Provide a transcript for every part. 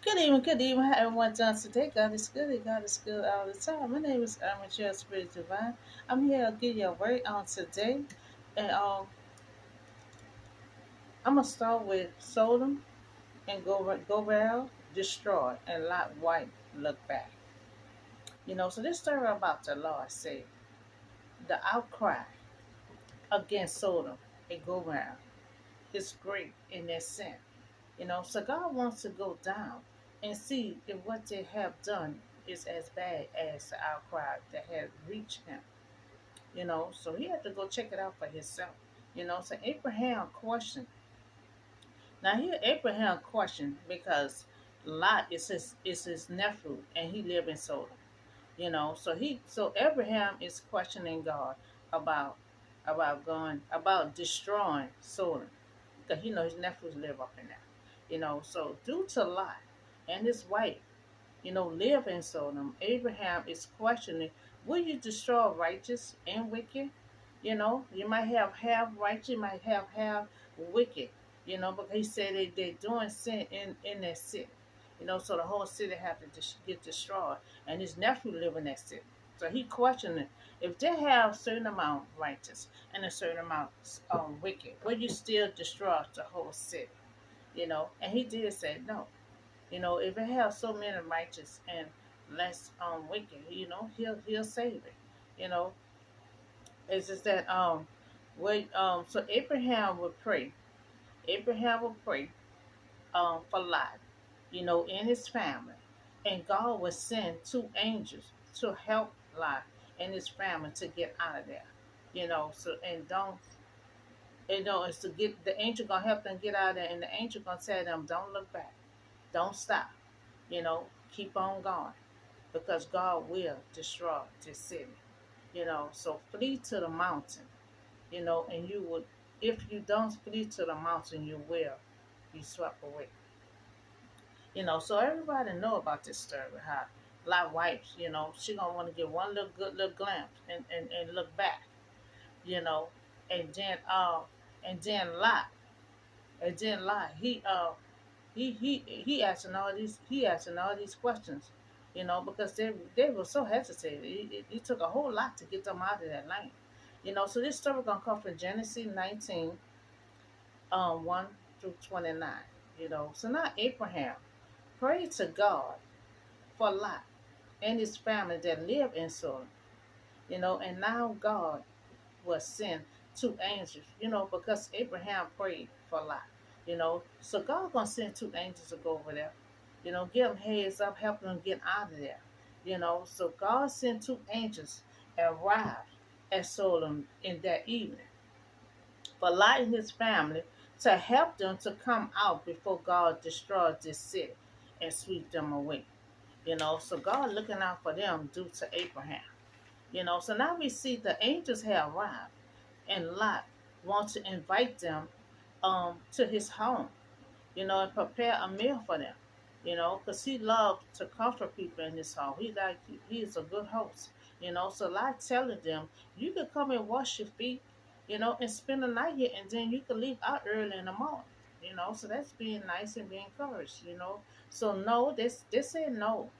Good evening, how everyone doing today? God is good, God is good all the time. My name is Amateur Spirit Divine. I'm here to give you a word on today. And I'm going to start with Sodom and Gomorrah destroyed and Lot White look back. So this story about the Lord say the outcry against Sodom and Gomorrah is great in their sin. So God wants to go down and see if what they have done is as bad as the outcry that had reached him. So he had to go check it out for himself. So Abraham questioned. Now here Abraham questioned because Lot is his nephew and he lived in Sodom. So Abraham is questioning God about about destroying Sodom because his nephews live up in there. So due to Lot and his wife, live in Sodom, Abraham is questioning, will you destroy righteous and wicked? You might have half righteous, you might have half wicked, because he said they're doing sin in that city. So the whole city have to get destroyed. And his nephew live in that city. So he questioning, if they have a certain amount righteous and a certain amount wicked, will you still destroy the whole city? And he did say no. If it has so many righteous and less wicked, he'll save it. You know, it's just that so Abraham would pray. Abraham would pray for Lot, in his family. And God would send two angels to help Lot and his family to get out of there. So and don't it's to get the angel gonna help them get out of there, and the angel gonna tell them, don't look back, don't stop, keep on going because God will destroy this city. So flee to the mountain, and you would, if you don't flee to the mountain, you will be swept away. So everybody know about this story, how Lot wife, she gonna want to get one little good little glimpse and look back, you know, and then and then Lot, he asking all these questions, because they were so hesitated. It took a whole lot to get them out of that land. So this story gonna come from Genesis 19, 1 through 29. So now Abraham prayed to God for Lot and his family that live in Sodom. And now God will send two angels, because Abraham prayed for Lot. So God gonna send two angels to go over there, give them heads up, help them get out of there. So God sent two angels and arrived at Sodom in that evening for Lot and his family to help them to come out before God destroyed this city and sweep them away. So God looking out for them due to Abraham. So now we see the angels have arrived and Lot wants to invite them to his home, and prepare a meal for them, because he loved to comfort people in his home. He is a good host, So Lot telling them, you could come and wash your feet, and spend the night here, and then you could leave out early in the morning, So that's being nice and being encouraged, So no, they said no,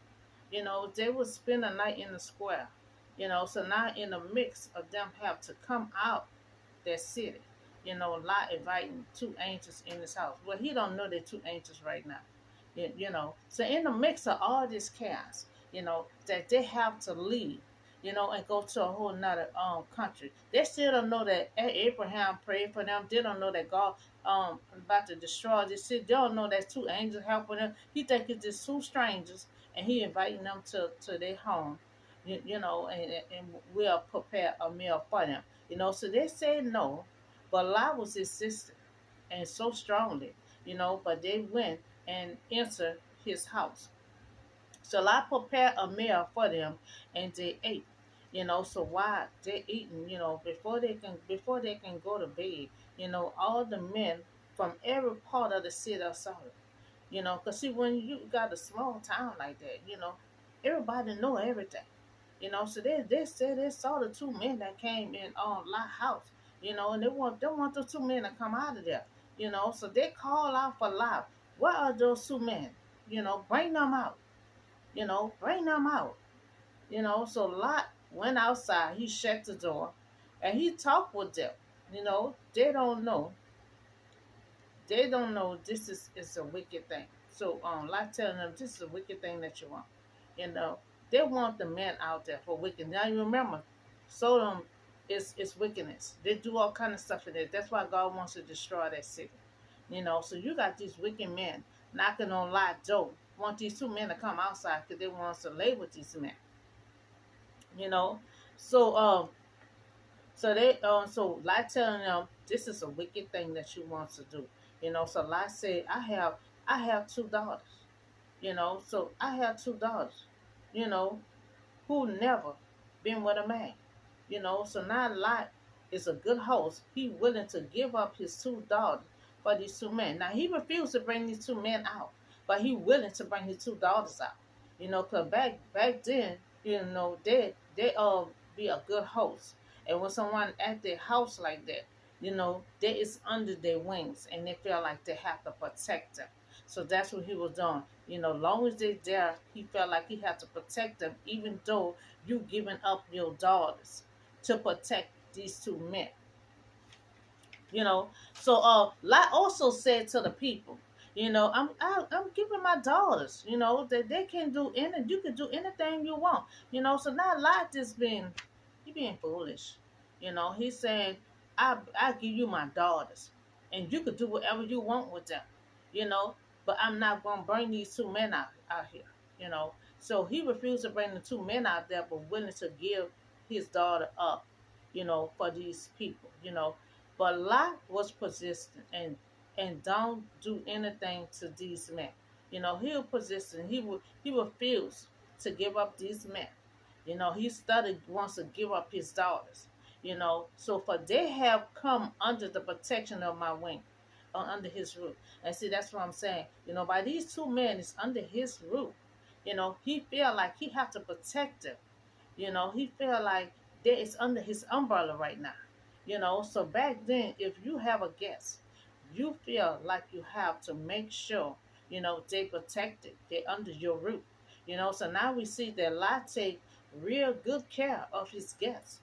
they would spend the night in the square, So now in the mix of them have to come out that city. Lot inviting two angels in his house. Well, he don't know they're two angels right now. So in the mix of all this chaos, that they have to leave, and go to a whole nother country. They still don't know that Abraham prayed for them. They don't know that God about to destroy this city. They don't know that two angels helping them. He think it's just two strangers, and he inviting them to their home, and we'll prepare a meal for them. So they said no, but Lot was insistent and so strongly, but they went and entered his house. So Lot prepared a meal for them and they ate. So while they eating, before they can go to bed, all the men from every part of the city of Sodom, because see when you got a small town like that, everybody know everything. So they said they saw the two men that came in on Lot house, and they want the two men to come out of there, So they call out for Lot. What are those two men? bring them out. Bring them out. So Lot went outside. He shut the door, and he talked with them. They don't know. They don't know this is a wicked thing. So Lot telling them this is a wicked thing that you want. You know, they want the men out there for wicked. Now you remember, Sodom is wickedness. They do all kind of stuff in there. That's why God wants to destroy that city. So you got these wicked men knocking on Lot door. Want these two men to come outside because they want us to lay with these men. You know, so so Lot telling them this is a wicked thing that you want to do. So Lot said, I have two daughters. So I have two daughters. You know, who never been with a man. So now Lot is a good host. He willing to give up his two daughters for these two men. Now he refused to bring these two men out, but he willing to bring his two daughters out. Cause back then, they be a good host, and when someone at their house like that, they is under their wings, and they feel like they have to protect them. So that's what he was doing. Long as they there, he felt like he had to protect them, even though you giving up your daughters to protect these two men. So Lot also said to the people, I'm giving my daughters, that they can do you can do anything you want. So now Lot just being foolish. He's saying, I give you my daughters, and you could do whatever you want with them. You know, but I'm not gonna bring these two men out here. So he refused to bring the two men out there, but willing to give his daughter up. For these people. But Lot was persistent and don't do anything to these men. He was persistent. He refused to give up these men. He started wants to give up his daughters. So for they have come under the protection of my wing, under his roof. And see, that's what I'm saying. By these two men, it's under his roof. He feel like he have to protect them. He feel like that is under his umbrella right now. So back then, if you have a guest, you feel like you have to make sure, they protected, they under your roof. So now we see that Lot take real good care of his guests.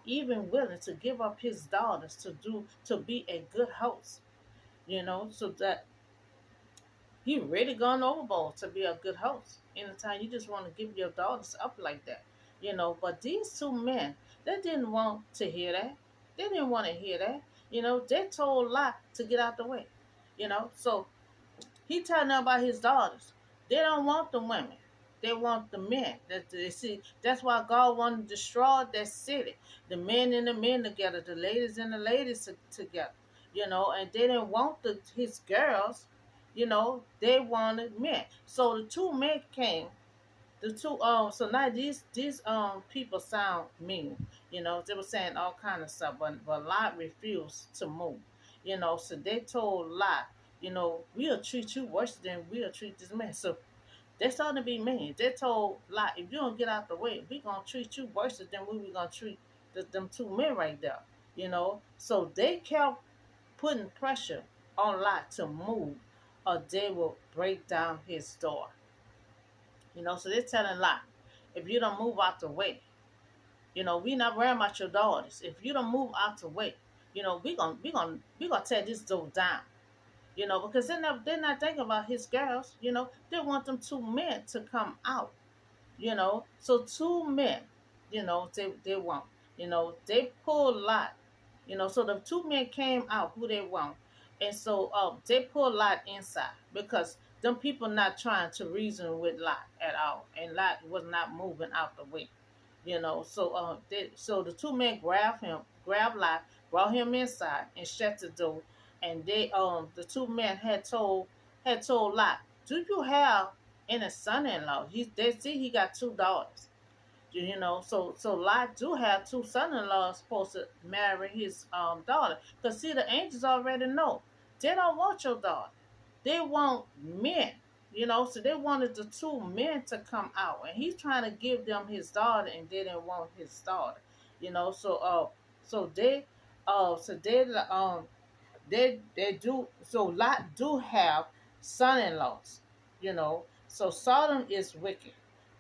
Even willing to give up his daughters to be a good host. So that he really gone overboard to be a good host. Anytime you just want to give your daughters up like that. But these two men, they didn't want to hear that. They didn't want to hear that. They told Lot to get out the way. So he telling them about his daughters. They don't want the women. They want the men. They see. That's why God wanted to destroy that city. The men and the men together, the ladies and the ladies together. And they didn't want his girls. They wanted men. So the two men came. The two so now these people sound mean. They were saying all kind of stuff, but Lot refused to move. So they told Lot, we'll treat you worse than we'll treat this man. So they started to be mean. They told Lot, if you don't get out the way, we gonna treat you worse than we gonna treat them two men right there. So they kept putting pressure on Lot to move, or they will break down his door. So they're telling Lot, if you don't move out the way, we not worrying about your daughters. If you don't move out the way, we gonna tear this door down. Because they're not thinking about his girls. They want them two men to come out. So two men, they want. They pull Lot. So the two men came out who they want, and so they pull Lot inside because them people not trying to reason with Lot at all, and Lot was not moving out the way. So the two men grabbed Lot, brought him inside, and shut the door. And the two men had told Lot, do you have any son-in-law? They see he got two daughters. So Lot do have two son-in-laws supposed to marry his daughter. Because see, the angels already know they don't want your daughter. They want men. So they wanted the two men to come out, and he's trying to give them his daughter, and they didn't want his daughter. So they do. So Lot do have son-in-laws. So Sodom is wicked.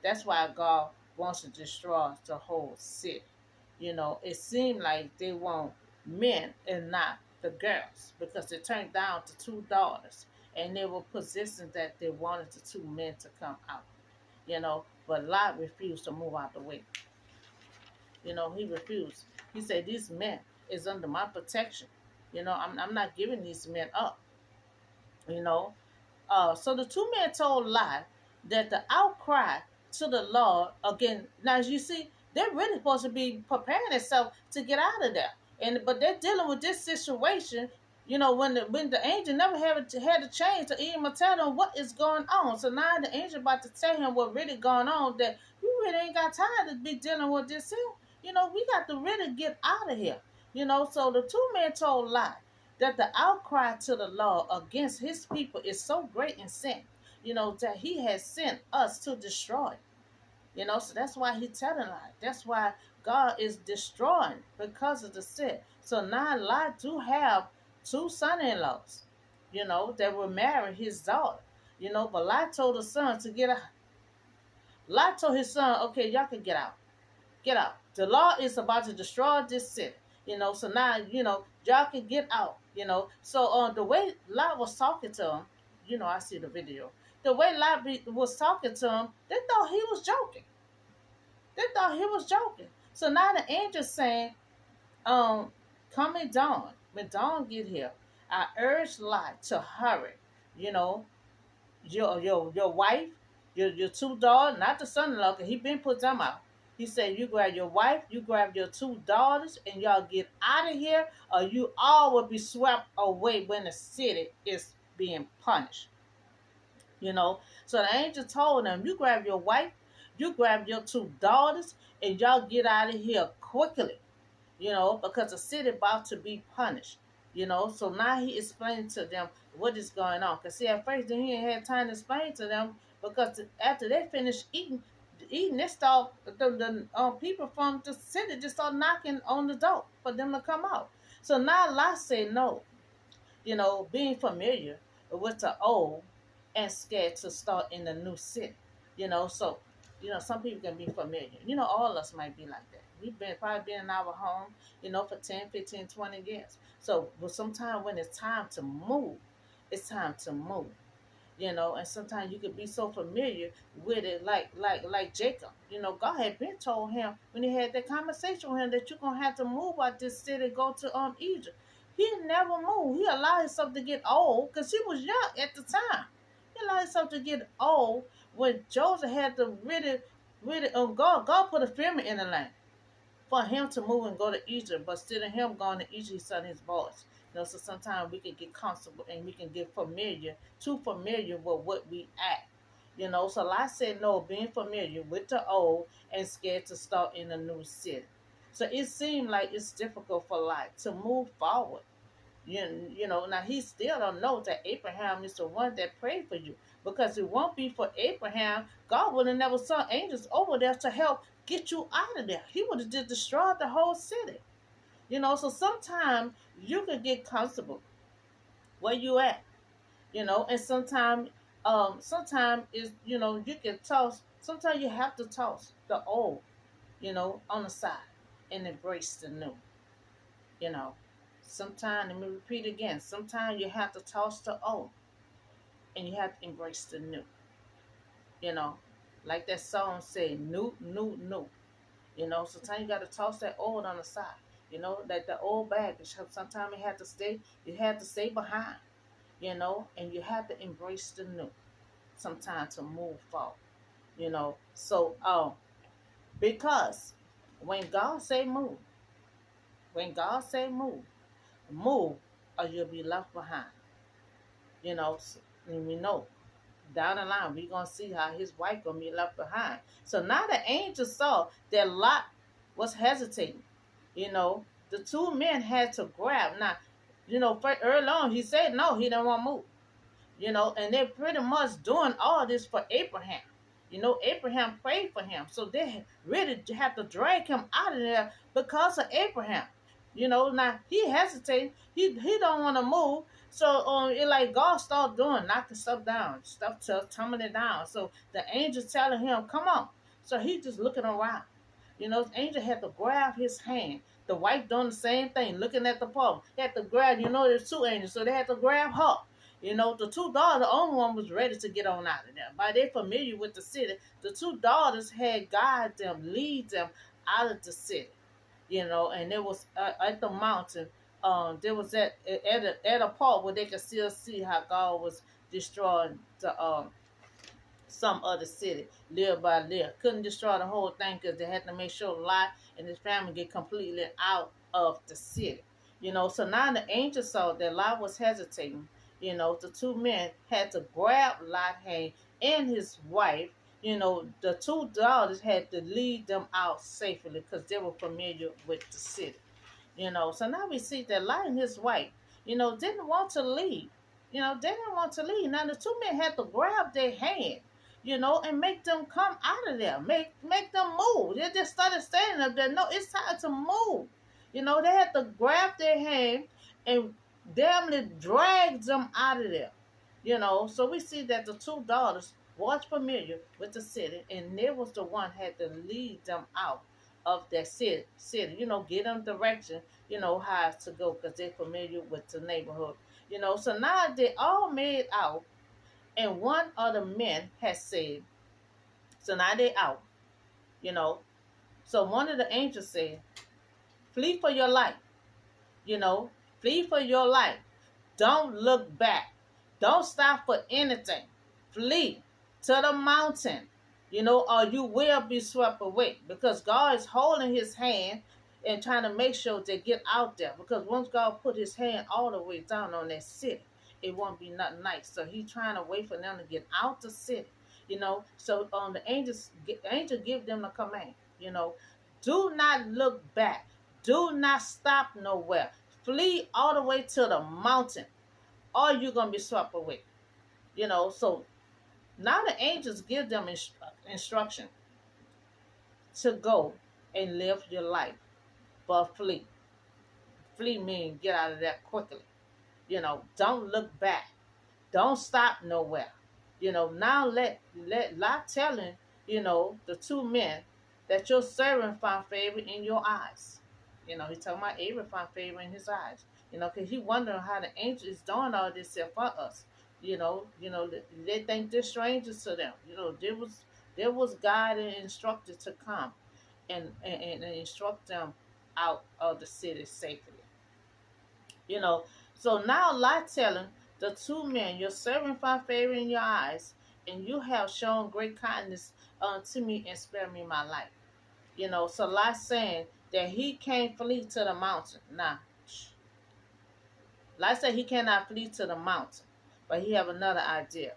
That's why God wants to destroy the whole city. It seemed like they want men and not the girls because they turned down the two daughters and they were positioned that they wanted the two men to come out. But Lot refused to move out the way. He refused. He said, "These men is under my protection. I'm not giving these men up." You know, so the two men told Lot that the outcry to the Lord again. Now, as you see, they're really supposed to be preparing themselves to get out of there, but they're dealing with this situation. When the angel never had a chance to even tell them what is going on. So now the angel about to tell him what really going on. That we really ain't got time to be dealing with this here. We got to really get out of here. So the two men told Lot that the outcry to the Lord against his people is so great in sin, that he has sent us to destroy. So that's why he's telling Lot. That's why God is destroying because of the sin. So now Lot do have two son-in-laws, that will marry his daughter. But Lot told the son to get out. Lot told his son, okay, y'all can get out. Get out. The Lord is about to destroy this city. So now, y'all can get out. So the way Lot was talking to him, I see the video. The way Lot was talking to him, they thought he was joking. They thought he was joking. So now the angel's saying, coming dawn, when dawn get here, I urge Lot to hurry. You know, your wife, your two daughters, not the son-in-law, because he been put them out. He said, you grab your wife, you grab your two daughters, and y'all get out of here, or you all will be swept away when the city is being punished. So the angel told them, you grab your wife, you grab your two daughters, and y'all get out of here quickly, because the city about to be punished. So now he explained to them what is going on. Because see, at first he ain't had time to explain to them, because after they finished eating, they start the people from the city just start knocking on the door for them to come out. So now Lot said no, being familiar with the old and scared to start in the new city. So some people can be familiar. All of us might be like that. We've probably been in our home, for 10, 15, 20 years. So, but sometimes when it's time to move, it's time to move. And sometimes you could be so familiar with it, like Jacob. God had been told him when he had that conversation with him that you're gonna have to move out this city, go to Egypt. He never moved. He allowed himself to get old because he was young at the time. He allowed himself to get old when Joseph had to really, God put a famine in the land for him to move and go to Egypt, but still in him going to Egypt, he sent his voice. So sometimes we can get comfortable and we can get too familiar with what we act. So like I said, no, being familiar with the old and scared to start in a new city. So it seemed like it's difficult for Lot to move forward. Now he still don't know that Abraham is the one that prayed for you. Because it won't be for Abraham, God would have never sent angels over there to help get you out of there. He would have just destroyed the whole city. So sometimes you can get comfortable where you at, and sometimes is you can toss. Sometimes you have to toss the old, on the side and embrace the new. You know, sometimes, let me repeat again. Sometimes you have to toss the old, and you have to embrace the new. You know, like that song said, new, new, new. Sometimes you got to toss that old on the side. That the old baggage. Sometimes you have to stay behind. And you have to embrace the new. Sometimes to move forward. So because when God say move, move, or you'll be left behind. And we know down the line we're gonna see how his wife gonna be left behind. So now the angel saw that Lot was hesitating. The two men had to grab. Now, early on he said no, he didn't want to move. And they're pretty much doing all this for Abraham. Abraham prayed for him. So they really have to drag him out of there because of Abraham. Now he hesitating. He don't want to move. So it like God started doing knocking stuff down, stuff tumbling down. So the angel telling him, "Come on." So he just looking around. The angel had to grab his hand. The wife doing the same thing, looking at the pole. He had to grab. There's two angels, so they had to grab her. The two daughters, the only one was ready to get on out of there. By they familiar with the city, the two daughters had guide them, lead them out of the city. And it was at the mountain. There was at a part where they could still see how God was destroying the some other city, little by little. Couldn't destroy the whole thing because they had to make sure Lot and his family get completely out of the city. So now the angel saw that Lot was hesitating. The two men had to grab Lot hand and his wife. The two daughters had to lead them out safely because they were familiar with the city. So now we see that Lot and his wife, didn't want to leave. They didn't want to leave. Now the two men had to grab their hand, and make them come out of there. Make them move. They just started standing up there. No, it's time to move. They had to grab their hand and damn it drag them out of there. So we see that the two daughters was familiar with the city, and they was the one had to lead them out of that city. Get them direction, how to go because they're familiar with the neighborhood. So now they all made out, and one of the men has said, so now they out, you know. So one of the angels said, flee for your life, you know, flee for your life. Don't look back. Don't stop for anything. Flee to the mountain, or you will be swept away because God is holding his hand and trying to make sure they get out there because once God put his hand all the way down on that city, it won't be nothing nice. So he's trying to wait for them to get out the city, So the angel give them the command, do not look back. Do not stop nowhere. Flee all the way to the mountain or you're going to be swept away. So now the angels give them instruction to go and live your life, but flee. Flee means get out of there quickly. Don't look back. Don't stop nowhere. Now let Lot telling, the two men that your servant found favor in your eyes. He talking about Abraham found favor in his eyes. Because he wondering how the angel is doing all this here for us. They think they're strangers to them. There was God and instructed to come and instruct them out of the city safely. So now Lot telling the two men, your servant found favor in your eyes, and you have shown great kindness to me and spared me my life. So Lot saying that he can't flee to the mountain. Now, Lot said he cannot flee to the mountain, but he have another idea.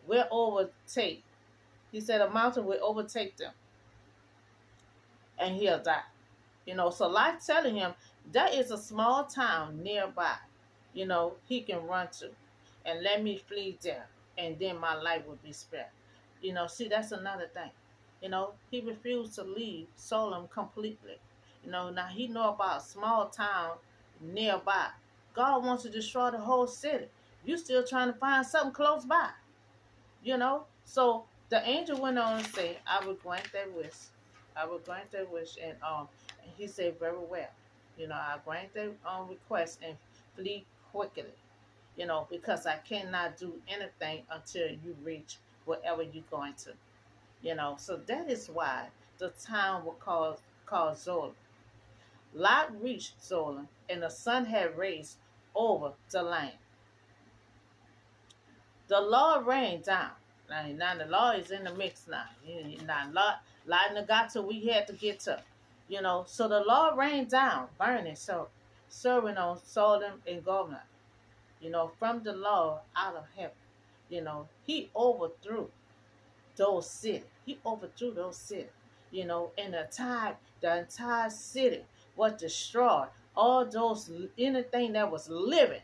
We'll overtake. He said a mountain will overtake them, and he'll die. So Lot telling him there is a small town nearby, he can run to, and let me flee there, and then my life will be spared. See, that's another thing. He refused to leave Sodom completely. Now he know about a small town nearby. God wants to destroy the whole city. You still trying to find something close by. So the angel went on and said, I will grant that wish. I will grant that wish. And he said, very well. I grant that request and flee quickly. Because I cannot do anything until you reach wherever you're going to. So that is why the town was called Zola. Lot reached Zola, and the sun had raised over the land. The Lord rained down. Now the Lord is in the mix now. Now Lot got to we had to get to. So the Lord rained down, burning, so serving on Sodom and Gomorrah. From the Lord out of heaven. He overthrew those cities. He overthrew those cities. And the entire city was destroyed. All those, anything that was living,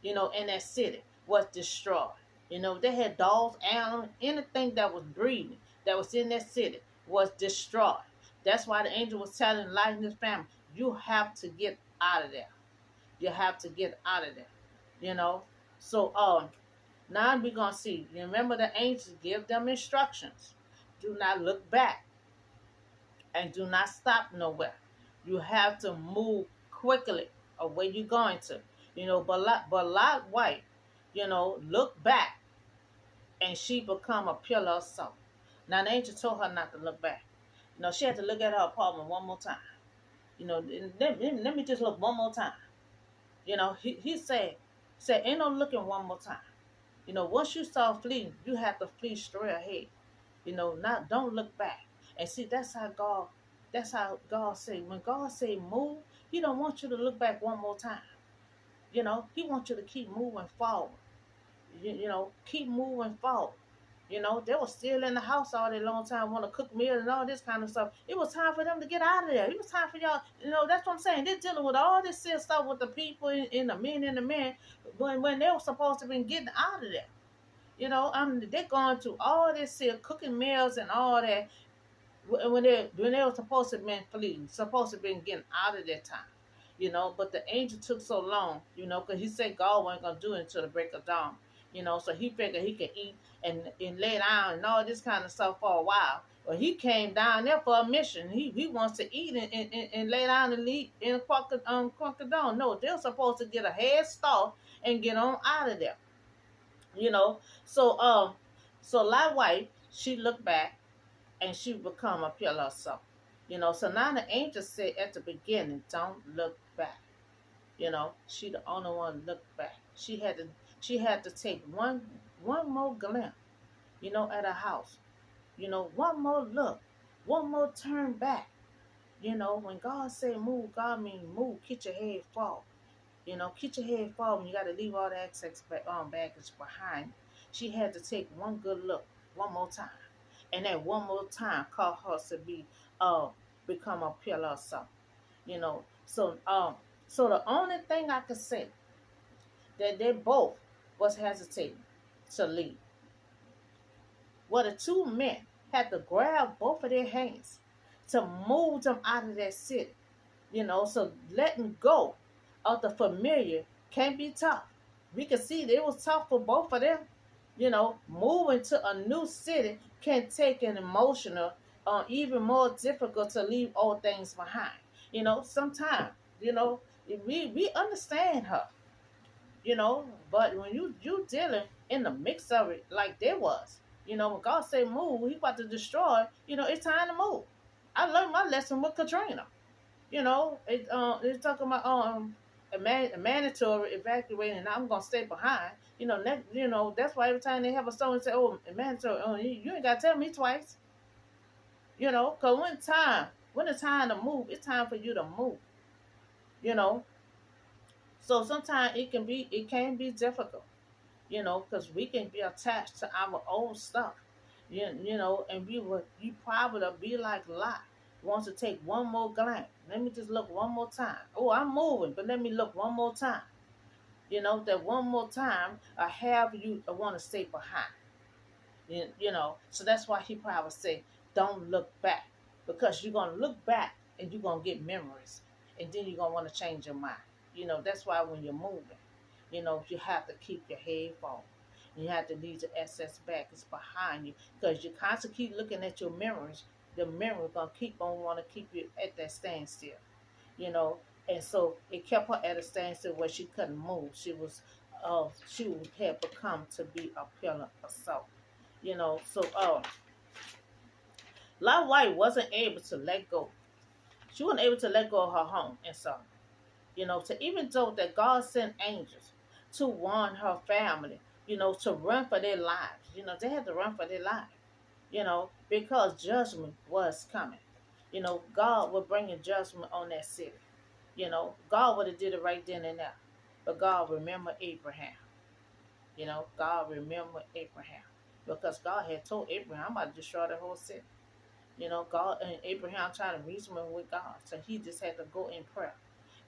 in that city was destroyed. They had dogs, animals, anything that was breathing, that was in that city was destroyed. That's why the angel was telling Lot and his family, you have to get out of there. You have to get out of there. You know. So now we're gonna see. You remember the angels give them instructions. Do not look back and do not stop nowhere. You have to move quickly of where you're going to. Lot wife, look back and she become a pillar of salt. Now the angel told her not to look back. She had to look at her apartment one more time. Let me just look one more time. He said, ain't no looking one more time. Once you start fleeing, you have to flee straight ahead. Not don't look back. And see, that's how God say, when God say move, He don't want you to look back one more time. He wants you to keep moving forward. Keep moving forward. They were still in the house all that long time, want to cook meals and all this kind of stuff. It was time for them to get out of there. It was time for y'all. That's what I'm saying. They're dealing with all this stuff with the people and the men and the men when they were supposed to be getting out of there. They're going through all this here, cooking meals and all that when they were supposed to have been fleeing, supposed to have been getting out of their time. But the angel took so long, because he said God wasn't gonna do it until the break of dawn. So he figured he could eat and lay down and all this kind of stuff for a while. But he came down there for a mission. He wants to eat and lay down and leave in a quarter dawn. No, they're supposed to get a head start and get on out of there. you know. So Lot wife, she looked back and she become a pillar of salt. So now the angel said at the beginning, don't look back. She the only one looked back. She had to take one more glance, at her house. One more look, one more turn back. When God say move, God mean move, get your head forward. Keep your head forward. You got to leave all the excess baggage behind. She had to take one good look, one more time, and that one more time caused her to become a pillar of salt. So the only thing I could say that they both was hesitating to leave. Well, the two men had to grab both of their hands to move them out of that city. So letting go of the familiar can be tough. We can see that it was tough for both of them. Moving to a new city can take an emotional, even more difficult to leave old things behind. Sometimes, we understand her, but when you dealing in the mix of it like there was, when God say move, He about to destroy. It's time to move. I learned my lesson with Katrina. It's talking about a mandatory evacuating, and I'm gonna stay behind. That's why every time they have a storm, and say, "Oh, mandatory," you ain't gotta tell me twice. Cause when it's time to move, it's time for you to move. You know, so sometimes it can be difficult. Because we can be attached to our old stuff. And you probably be like Lot. Wants to take one more glance. Let me just look one more time. Oh, I'm moving, but let me look one more time. That one more time I have you I want to stay behind. So that's why he probably say, don't look back. Because you're gonna look back and you're gonna get memories. And then you're gonna want to change your mind. That's why when you're moving, you have to keep your head forward. You have to leave the excess baggage behind you. Because you constantly keep looking at your memories, the memory gonna keep on want to keep you at that standstill. You know, and so it kept her at a standstill where she couldn't move. She would have become to be a pillar of salt. So Lot White wasn't able to let go. She wasn't able to let go of her home and so. To even though that God sent angels to warn her family, to run for their lives. They had to run for their lives, because judgment was coming. God was bringing judgment on that city. God would have did it right then and there. But God remembered Abraham. God remembered Abraham. Because God had told Abraham, I'm about to destroy the whole city. God and Abraham trying to reason with God. So he just had to go in prayer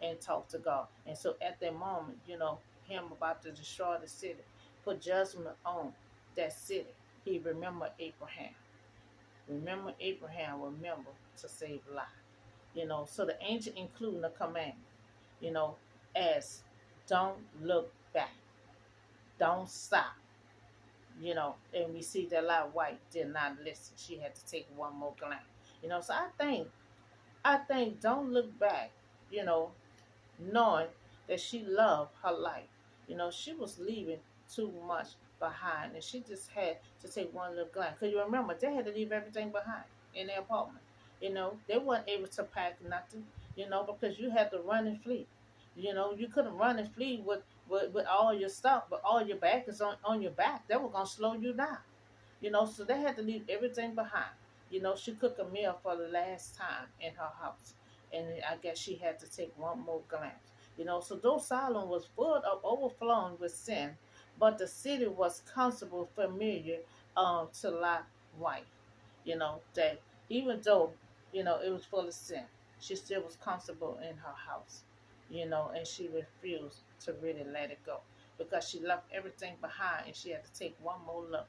and talk to God. And so at that moment, him about to destroy the city, put judgment on that city. He remembered Abraham. Remember to save Lot. So the angel including the command. you know, as don't look back, don't stop, and we see that Lot White did not listen. She had to take one more glance, So I think don't look back, you know, knowing that she loved her life. She was leaving too much behind, and she just had to take one little glance. Because you remember, they had to leave everything behind in their apartment. They weren't able to pack nothing, because you had to run and flee. You couldn't run and flee with all your stuff, but all your back is on your back. That was going to slow you down. So they had to leave everything behind. She cooked a meal for the last time in her house, and I guess she had to take one more glance. So though Solomon was full of overflowing with sin, but the city was comfortable, familiar to Lot's wife. That even though, it was full of sin, she still was comfortable in her house, and she refused to really let it go because she left everything behind and she had to take one more look.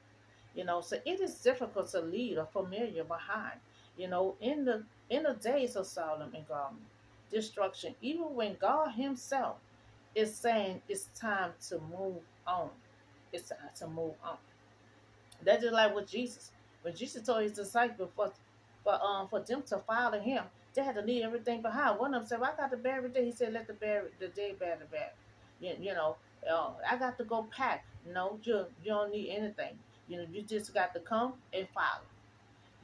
So it is difficult to leave a familiar behind. In the days of Sodom and Gomorrah, destruction, even when God Himself is saying it's time to move on. It's time to move on. That's just like with Jesus. When Jesus told His disciples for them to follow Him, they had to leave everything behind. One of them said, well, "I got to bury the dead." He said, "Let the dead bury the dead." I got to go pack. No, you don't need anything. You just got to come and follow.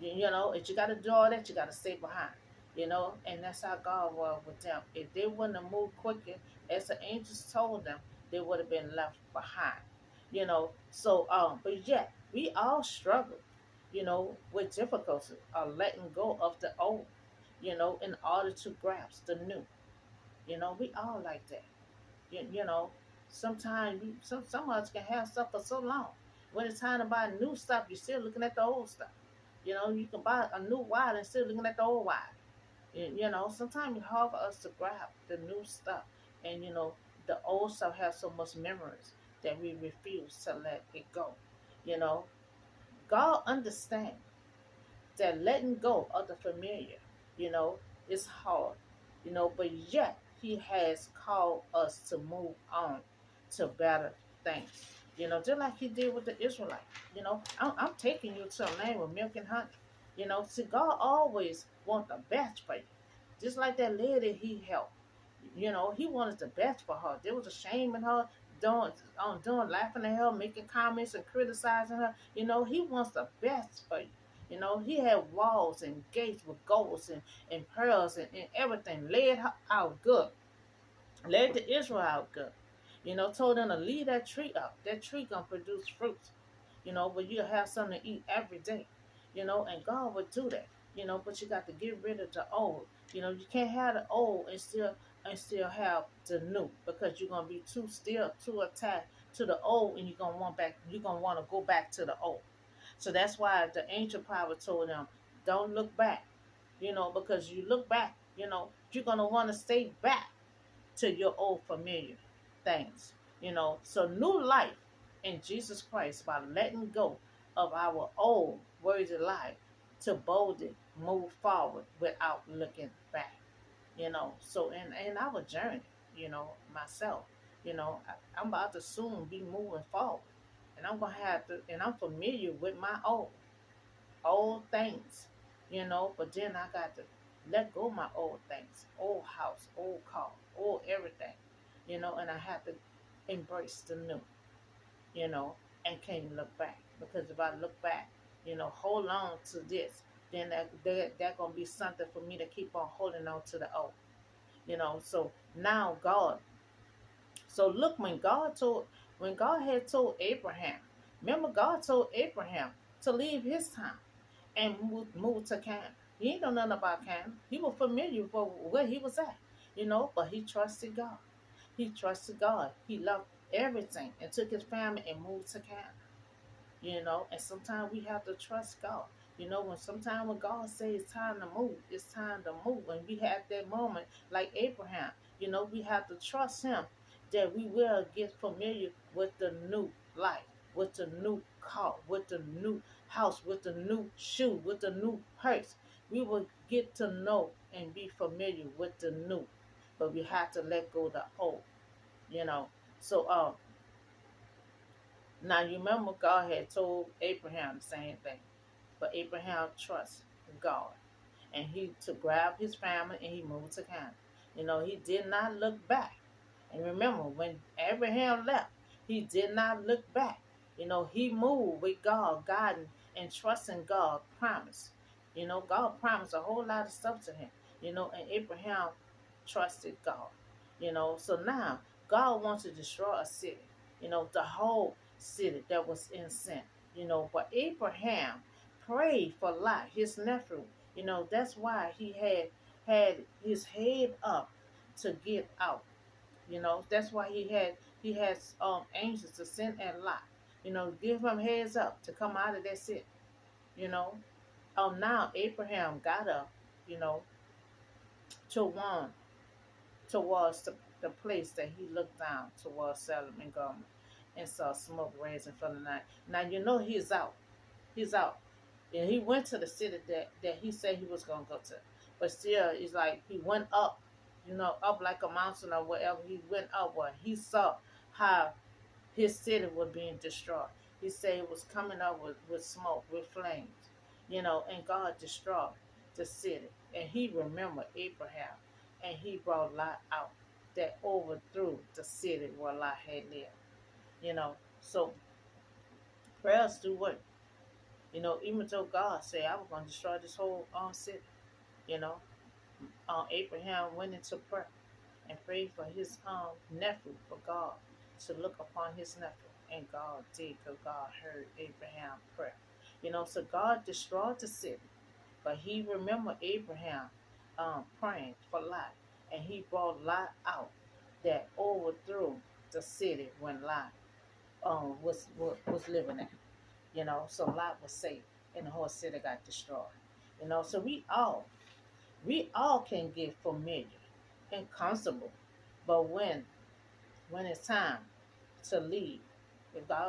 If you got to do all that, you got to stay behind. And that's how God was with them. If they wouldn't have moved quicker, as the angels told them, they would have been left behind. So but yet we all struggle, with difficulty of letting go of the old, in order to grasp the new. We all like that. Sometimes some of us can have stuff for so long. When it's time to buy new stuff, you're still looking at the old stuff. You can buy a new wine and still looking at the old wine. Sometimes it's hard for us to grab the new stuff. And, the old stuff has so much memories that we refuse to let it go. You know, God understands that letting go of the familiar, you know, is hard, but yet He has called us to move on to better things, just like He did with the Israelites. I'm taking you to a land with milk and honey. See, God always wants the best for you, just like that lady He helped. He wanted the best for her. There was a shame in her doing laughing at her, making comments and criticizing her. He wants the best for you. He had walls and gates with golds and pearls and everything. Laid her out good. Led the Israel out good. Told them to leave that tree up. That tree gonna produce fruits. But you'll have something to eat every day. And God would do that. But you got to get rid of the old. You can't have the old and still have the new, because you're gonna be too attached to the old, and you're gonna want to go back to the old. So that's why the angel prophet told them, don't look back, because you look back, you're going to want to stay back to your old familiar things, So new life in Jesus Christ by letting go of our old words of life to boldly move forward without looking back, So in our journey, myself, I'm about to soon be moving forward, and I'm gonna have to, and I'm familiar with my old things, but then I got to let go of my old things, old house, old car, old everything, and I have to embrace the new, you know, and can't look back, because if I look back, hold on to this, then that gonna be something for me to keep on holding on to the old, So now so look, when God had told Abraham, remember God told Abraham to leave his town and move to Canaan. He ain't know nothing about Canaan. He was familiar with where he was at, but he trusted God. He trusted God. He loved everything and took his family and moved to Canaan. And sometimes we have to trust God. When God says it's time to move, it's time to move. And we have that moment like Abraham, we have to trust him that we will get familiar with the new life, with the new car, with the new house, with the new shoe, with the new purse. We will get to know and be familiar with the new. but we have to let go of the old, you know. So now you remember God had told Abraham the same thing, but Abraham trusts God, and he to grab his family and he moved to Canaan. You know, he did not look back. And remember, when Abraham left, he did not look back. You know, he moved with God, guiding and trusting God promise. You know, God promised a whole lot of stuff to him. You know, and Abraham trusted God. You know, so now God wants to destroy a city. You know, the whole city that was in sin. You know, but Abraham prayed for Lot, his nephew. You know, that's why he had his head up to get out. You know, that's why he has angels to send and Lot. You know, give him heads up to come out of that city. You know, now Abraham got up. You know, to one towards the place that he looked down towards Sodom and Gomorrah and saw smoke rising from the night. Now you know he's out. He's out. And he went to the city that he said he was gonna go to. But still it's like he went up, you know, up like a mountain or whatever. He went upward. He saw how his city was being destroyed. He said it was coming up with smoke, with flames, you know, and God destroyed the city. And he remembered Abraham and he brought Lot out that overthrew the city where Lot had lived. You know, so prayers do work. You know, even though God said I was going to destroy this whole city, you know, Abraham went into prayer and prayed for his nephew, for God to look upon his nephew. And God did, because God heard Abraham's prayer. You know, so God destroyed the city, but he remembered Abraham praying for Lot. And he brought Lot out that overthrew the city when Lot was living there. You know, so Lot was saved and the whole city got destroyed. You know, so we all can get familiar and comfortable, but when it's time to leave, if God